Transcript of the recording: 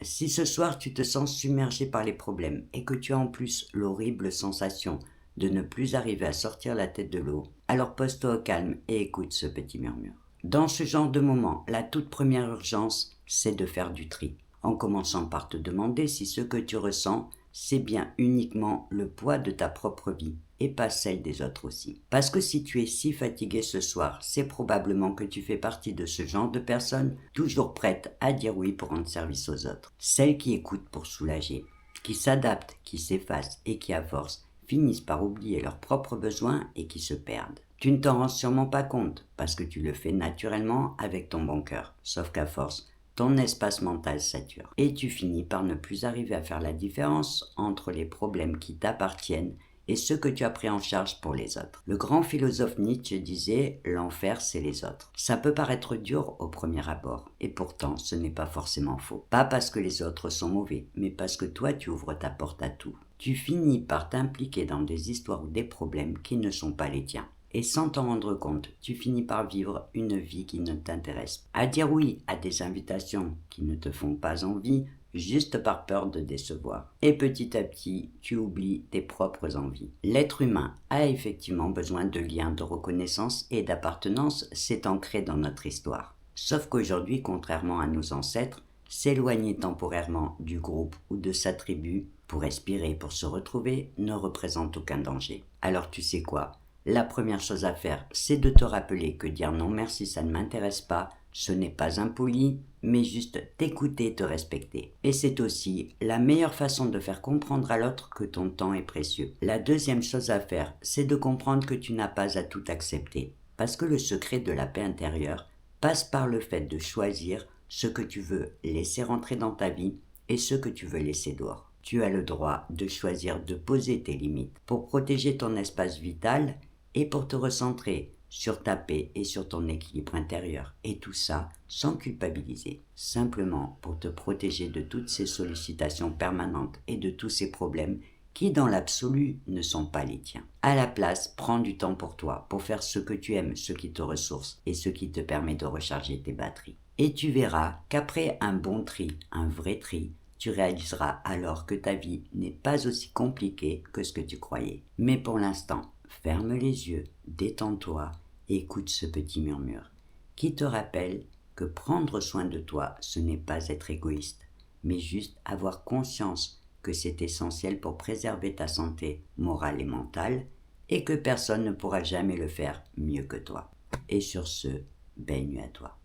Si ce soir tu te sens submergé par les problèmes et que tu as en plus l'horrible sensation de ne plus arriver à sortir la tête de l'eau, alors pose-toi au calme et écoute ce petit murmure. Dans ce genre de moment, la toute première urgence, c'est de faire du tri, en commençant par te demander si ce que tu ressens, c'est bien uniquement le poids de ta propre vie et pas celle des autres aussi. Parce que si tu es si fatigué ce soir, c'est probablement que tu fais partie de ce genre de personnes toujours prêtes à dire oui pour rendre service aux autres. Celles qui écoutent pour soulager, qui s'adaptent, qui s'effacent et qui à force finissent par oublier leurs propres besoins et qui se perdent. Tu ne t'en rends sûrement pas compte parce que tu le fais naturellement avec ton bon cœur, sauf qu'à force, ton espace mental sature et tu finis par ne plus arriver à faire la différence entre les problèmes qui t'appartiennent et ceux que tu as pris en charge pour les autres. Le grand philosophe Nietzsche disait « l'enfer c'est les autres ». Ça peut paraître dur au premier abord et pourtant ce n'est pas forcément faux. Pas parce que les autres sont mauvais, mais parce que toi tu ouvres ta porte à tout. Tu finis par t'impliquer dans des histoires ou des problèmes qui ne sont pas les tiens. Et sans t'en rendre compte, tu finis par vivre une vie qui ne t'intéresse pas. À dire oui à des invitations qui ne te font pas envie, juste par peur de décevoir. Et petit à petit, tu oublies tes propres envies. L'être humain a effectivement besoin de liens, de reconnaissance et d'appartenance, c'est ancré dans notre histoire. Sauf qu'aujourd'hui, contrairement à nos ancêtres, s'éloigner temporairement du groupe ou de sa tribu pour respirer, pour se retrouver, ne représente aucun danger. Alors tu sais quoi ? La première chose à faire, c'est de te rappeler que dire non merci ça ne m'intéresse pas, ce n'est pas impoli, mais juste t'écouter et te respecter. Et c'est aussi la meilleure façon de faire comprendre à l'autre que ton temps est précieux. La deuxième chose à faire, c'est de comprendre que tu n'as pas à tout accepter. Parce que le secret de la paix intérieure passe par le fait de choisir ce que tu veux laisser rentrer dans ta vie et ce que tu veux laisser dehors. Tu as le droit de choisir de poser tes limites pour protéger ton espace vital et pour te recentrer sur ta paix et sur ton équilibre intérieur. Et tout ça sans culpabiliser, simplement pour te protéger de toutes ces sollicitations permanentes et de tous ces problèmes qui dans l'absolu ne sont pas les tiens. À la place, prends du temps pour toi, pour faire ce que tu aimes, ce qui te ressource et ce qui te permet de recharger tes batteries. Et tu verras qu'après un bon tri, un vrai tri, tu réaliseras alors que ta vie n'est pas aussi compliquée que ce que tu croyais. Mais pour l'instant, ferme les yeux, détends-toi et écoute ce petit murmure qui te rappelle que prendre soin de toi, ce n'est pas être égoïste, mais juste avoir conscience que c'est essentiel pour préserver ta santé morale et mentale et que personne ne pourra jamais le faire mieux que toi. Et sur ce, belle nuit à toi.